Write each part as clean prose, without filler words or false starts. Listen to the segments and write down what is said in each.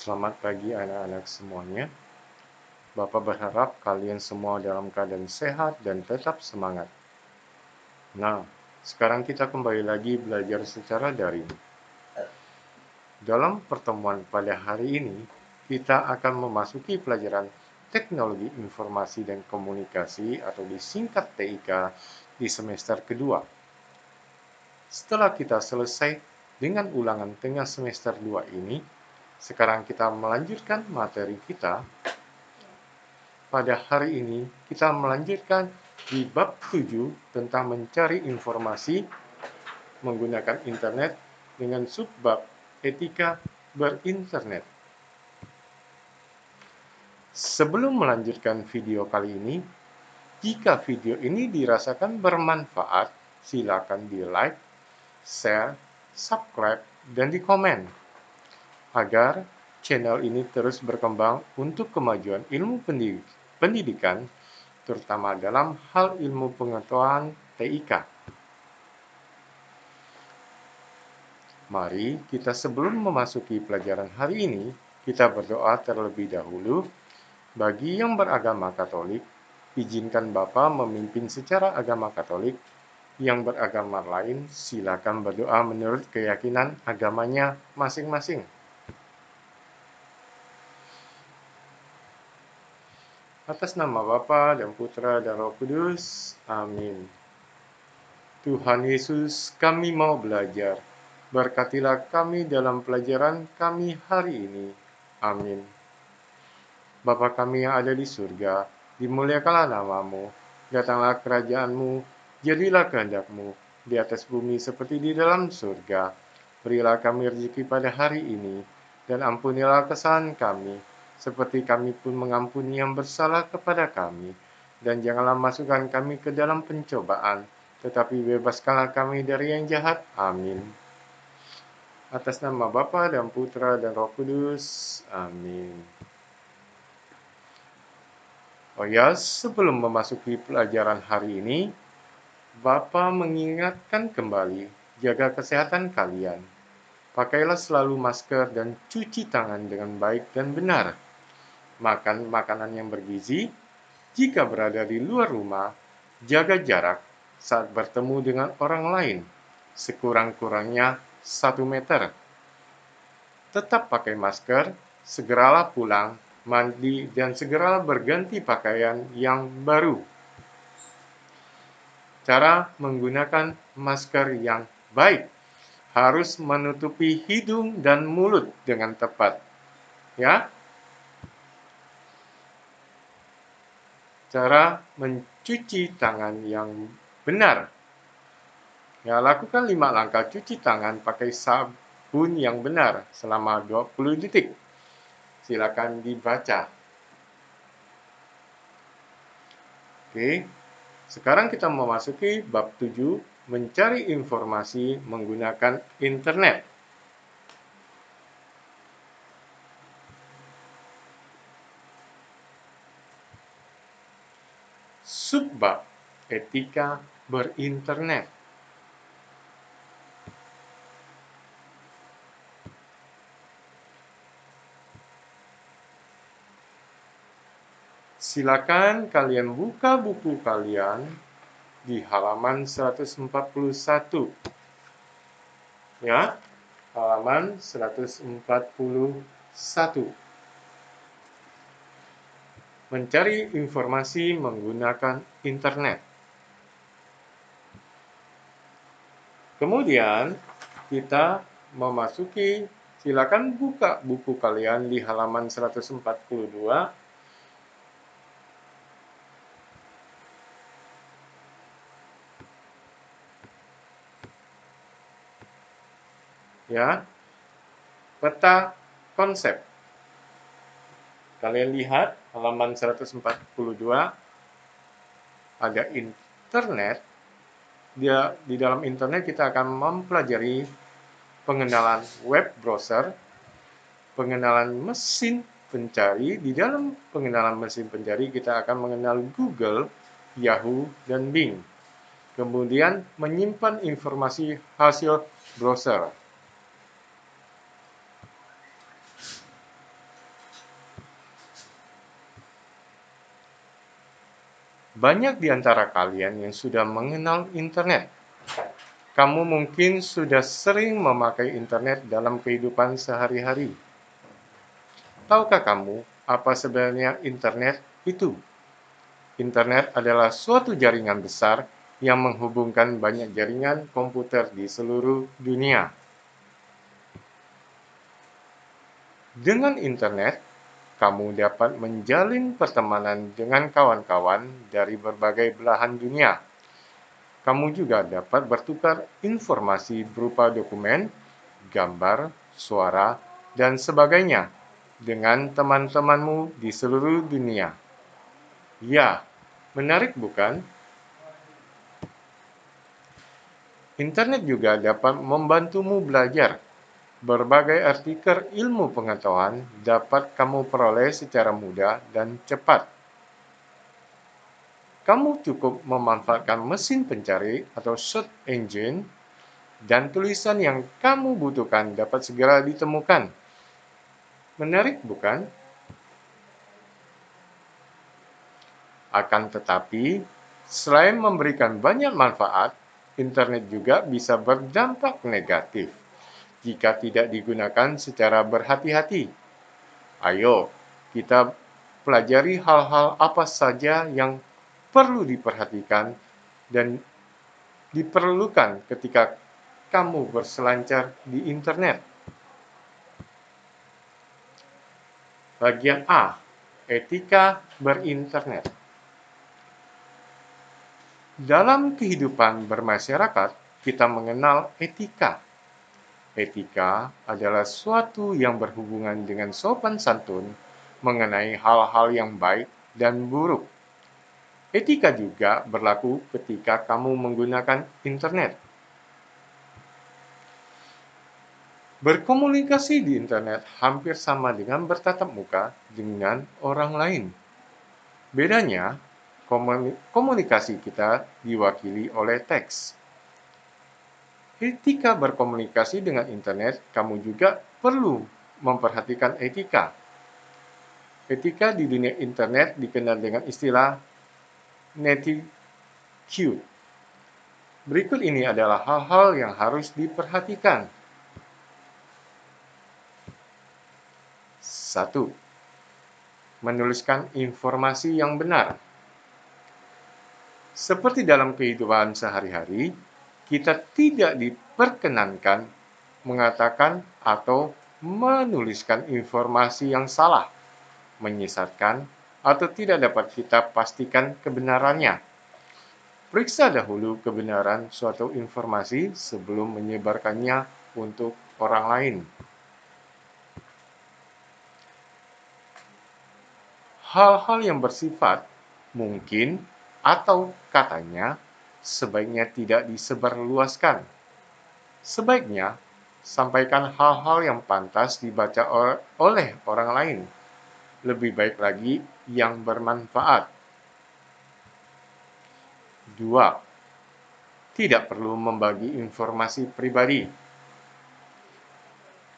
Selamat pagi anak-anak semuanya. Bapak berharap kalian semua dalam keadaan sehat dan tetap semangat. Nah, sekarang kita kembali lagi belajar secara daring. Dalam pertemuan pada hari ini, kita akan memasuki pelajaran Teknologi Informasi dan Komunikasi atau disingkat TIK di semester kedua. Setelah kita selesai dengan ulangan tengah semester 2 ini, sekarang kita melanjutkan materi kita. Pada hari ini, kita melanjutkan di bab 7 tentang mencari informasi menggunakan internet dengan subbab etika berinternet. Sebelum melanjutkan video kali ini, jika video ini dirasakan bermanfaat, silakan di-like, share, subscribe, dan di-komen agar channel ini terus berkembang untuk kemajuan ilmu pendidikan, terutama dalam hal ilmu pengetahuan TIK. Mari kita sebelum memasuki pelajaran hari ini, kita berdoa terlebih dahulu. Bagi yang beragama Katolik, izinkan Bapa memimpin secara agama Katolik. Yang beragama lain, silakan berdoa menurut keyakinan agamanya masing-masing. Atas nama Bapa dan Putra dan Roh Kudus. Amin. Tuhan Yesus, kami mau belajar. Berkatilah kami dalam pelajaran kami hari ini. Amin. Bapa kami yang ada di surga, dimuliakanlah namamu. Datanglah kerajaanmu, jadilah kehendak-mu di atas bumi seperti di dalam surga. Berilah kami rezeki pada hari ini, dan ampunilah kesalahan kami, seperti kami pun mengampuni yang bersalah kepada kami. Dan janganlah masukkan kami ke dalam pencobaan, tetapi bebaskanlah kami dari yang jahat. Amin. Atas nama Bapa dan Putra dan Roh Kudus. Amin. Oh ya, sebelum memasuki pelajaran hari ini, Bapa mengingatkan kembali, jaga kesehatan kalian. Pakailah selalu masker dan cuci tangan dengan baik dan benar. Makan makanan yang bergizi. Jika berada di luar rumah, jaga jarak saat bertemu dengan orang lain, sekurang-kurangnya 1 meter. Tetap pakai masker, segeralah pulang, mandi, dan segeralah berganti pakaian yang baru. Cara menggunakan masker yang baik harus menutupi hidung dan mulut dengan tepat. Ya. Cara mencuci tangan yang benar. Ya, lakukan 5 langkah cuci tangan pakai sabun yang benar selama 20 detik. Silakan dibaca. Oke. Sekarang kita memasuki bab 7, mencari informasi menggunakan internet. Subbab etika berinternet. Silakan kalian buka buku kalian di halaman 141. Ya, halaman 141. Mencari informasi menggunakan internet. Kemudian kita memasuki, silakan buka buku kalian di halaman 142. Ya, peta konsep. Kalian lihat halaman 142, ada internet. Di dalam internet kita akan mempelajari pengenalan web browser, pengenalan mesin pencari. Di dalam pengenalan mesin pencari kita akan mengenal Google, Yahoo, dan Bing. Kemudian menyimpan informasi hasil browser. Banyak di antara kalian yang sudah mengenal internet. Kamu mungkin sudah sering memakai internet dalam kehidupan sehari-hari. Tahukah kamu apa sebenarnya internet itu? Internet adalah suatu jaringan besar yang menghubungkan banyak jaringan komputer di seluruh dunia. Dengan internet, kamu dapat menjalin pertemanan dengan kawan-kawan dari berbagai belahan dunia. Kamu juga dapat bertukar informasi berupa dokumen, gambar, suara, dan sebagainya dengan teman-temanmu di seluruh dunia. Ya, menarik bukan? Internet juga dapat membantumu belajar. Berbagai artikel ilmu pengetahuan dapat kamu peroleh secara mudah dan cepat. Kamu cukup memanfaatkan mesin pencari atau search engine dan tulisan yang kamu butuhkan dapat segera ditemukan. Menarik bukan? Akan tetapi, selain memberikan banyak manfaat, internet juga bisa berdampak negatif jika tidak digunakan secara berhati-hati. Ayo, kita pelajari hal-hal apa saja yang perlu diperhatikan dan diperlukan ketika kamu berselancar di internet. Bagian A, etika berinternet. Dalam kehidupan bermasyarakat, kita mengenal etika. Etika adalah suatu yang berhubungan dengan sopan santun mengenai hal-hal yang baik dan buruk. Etika juga berlaku ketika kamu menggunakan internet. Berkomunikasi di internet hampir sama dengan bertatap muka dengan orang lain. Bedanya, komunikasi kita diwakili oleh teks. Ketika berkomunikasi dengan internet, kamu juga perlu memperhatikan etika. Etika di dunia internet dikenal dengan istilah netiquette. Berikut ini adalah hal-hal yang harus diperhatikan. 1. Menuliskan informasi yang benar. Seperti dalam kehidupan sehari-hari, kita tidak diperkenankan mengatakan atau menuliskan informasi yang salah, menyesatkan, atau tidak dapat kita pastikan kebenarannya. Periksa dahulu kebenaran suatu informasi sebelum menyebarkannya untuk orang lain. Hal-hal yang bersifat mungkin atau katanya sebaiknya tidak disebarluaskan. Sebaiknya sampaikan hal-hal yang pantas dibaca oleh orang lain. Lebih baik lagi yang bermanfaat. 2. Tidak perlu membagi informasi pribadi.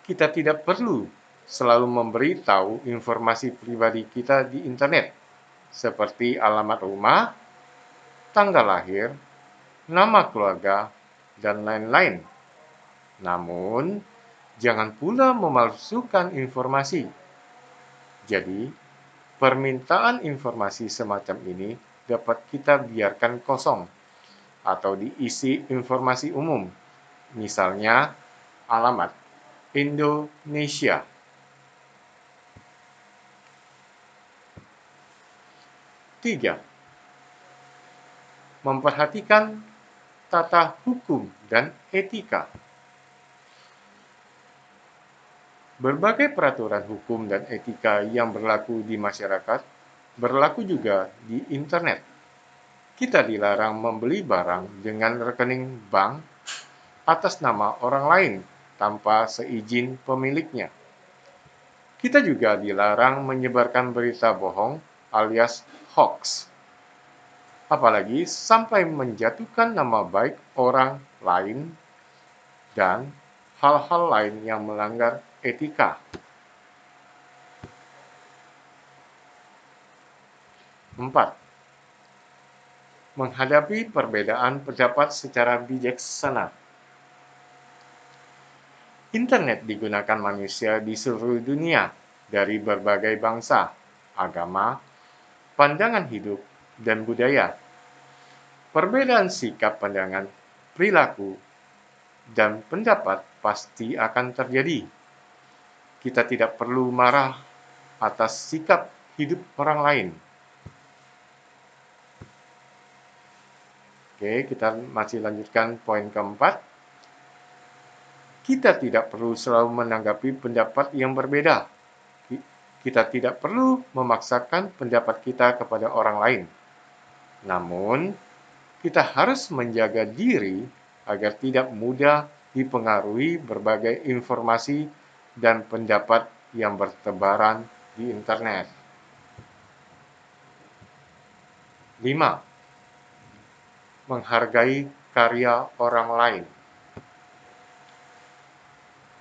Kita tidak perlu selalu memberi tahu informasi pribadi kita di internet, seperti alamat rumah, tanggal lahir, nama keluarga, dan lain-lain. Namun, jangan pula memalsukan informasi. Jadi, permintaan informasi semacam ini dapat kita biarkan kosong atau diisi informasi umum, misalnya alamat Indonesia. 3. Memperhatikan tata hukum dan etika. Berbagai peraturan hukum dan etika yang berlaku di masyarakat berlaku juga di internet. Kita dilarang membeli barang dengan rekening bank atas nama orang lain tanpa seizin pemiliknya. Kita juga dilarang menyebarkan berita bohong alias hoax, apalagi sampai menjatuhkan nama baik orang lain dan hal-hal lain yang melanggar etika. 4. menghadapi perbedaan pendapat secara bijaksana. Internet digunakan manusia di seluruh dunia dari berbagai bangsa, agama, pandangan hidup, dan budaya. Perbedaan sikap pandangan, perilaku, dan pendapat pasti akan terjadi. Kita tidak perlu marah atas sikap hidup orang lain. Oke, kita masih lanjutkan poin keempat. Kita tidak perlu selalu menanggapi pendapat yang berbeda. Kita tidak perlu memaksakan pendapat kita kepada orang lain. Namun, kita harus menjaga diri agar tidak mudah dipengaruhi berbagai informasi dan pendapat yang bertebaran di internet. 5. Menghargai karya orang lain.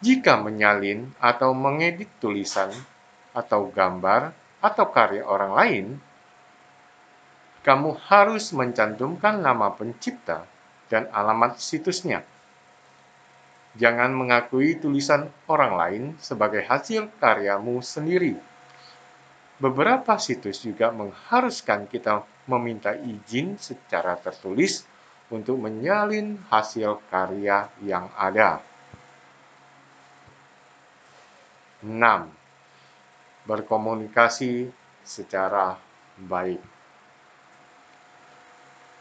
Jika menyalin atau mengedit tulisan atau gambar atau karya orang lain, kamu harus mencantumkan nama pencipta dan alamat situsnya. Jangan mengakui tulisan orang lain sebagai hasil karyamu sendiri. Beberapa situs juga mengharuskan kita meminta izin secara tertulis untuk menyalin hasil karya yang ada. 6. Berkomunikasi secara baik.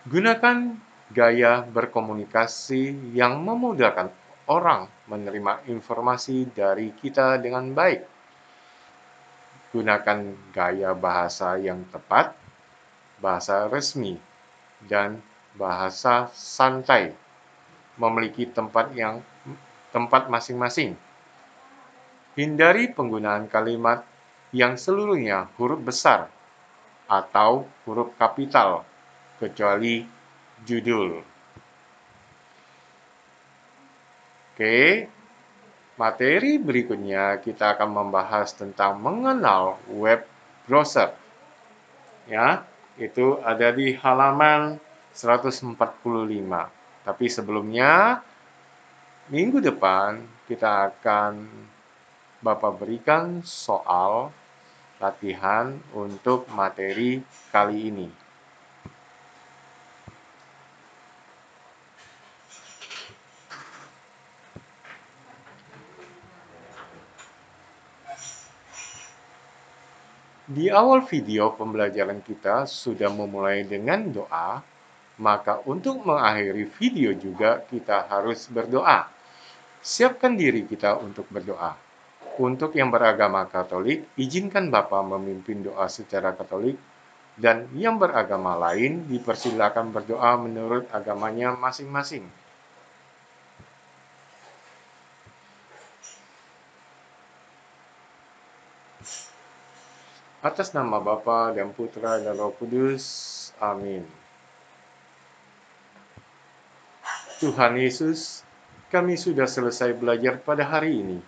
Gunakan gaya berkomunikasi yang memudahkan orang menerima informasi dari kita dengan baik. Gunakan gaya bahasa yang tepat, bahasa resmi, dan bahasa santai. Memiliki tempat masing-masing. Hindari penggunaan kalimat yang seluruhnya huruf besar atau huruf kapital, kecuali judul. Oke, materi berikutnya kita akan membahas tentang mengenal web browser. Ya, itu ada di halaman 145. Tapi sebelumnya, minggu depan kita akan Bapak berikan soal latihan untuk materi kali ini. Di awal video pembelajaran kita sudah memulai dengan doa, maka untuk mengakhiri video juga kita harus berdoa. Siapkan diri kita untuk berdoa. Untuk yang beragama Katolik, izinkan Bapa memimpin doa secara Katolik, dan yang beragama lain dipersilakan berdoa menurut agamanya masing-masing. Atas nama Bapa dan Putra dan Roh Kudus. Amin. Tuhan Yesus, kami sudah selesai belajar pada hari ini.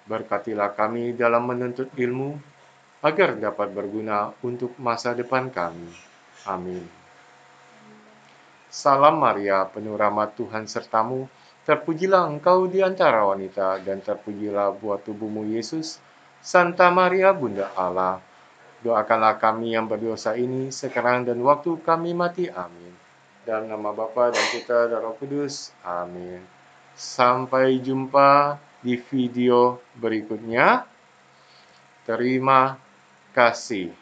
Berkatilah kami dalam menuntut ilmu, agar dapat berguna untuk masa depan kami. Amin. Salam Maria, penuh rahmat Tuhan sertamu, terpujilah engkau di antara wanita, dan terpujilah buah tubuhmu Yesus. Santa Maria, Bunda Allah, doakanlah kami yang berdosa ini sekarang dan waktu kami mati. Amin. Dalam nama Bapa dan Putra dan Roh Kudus. Amin. Sampai jumpa di video berikutnya. Terima kasih.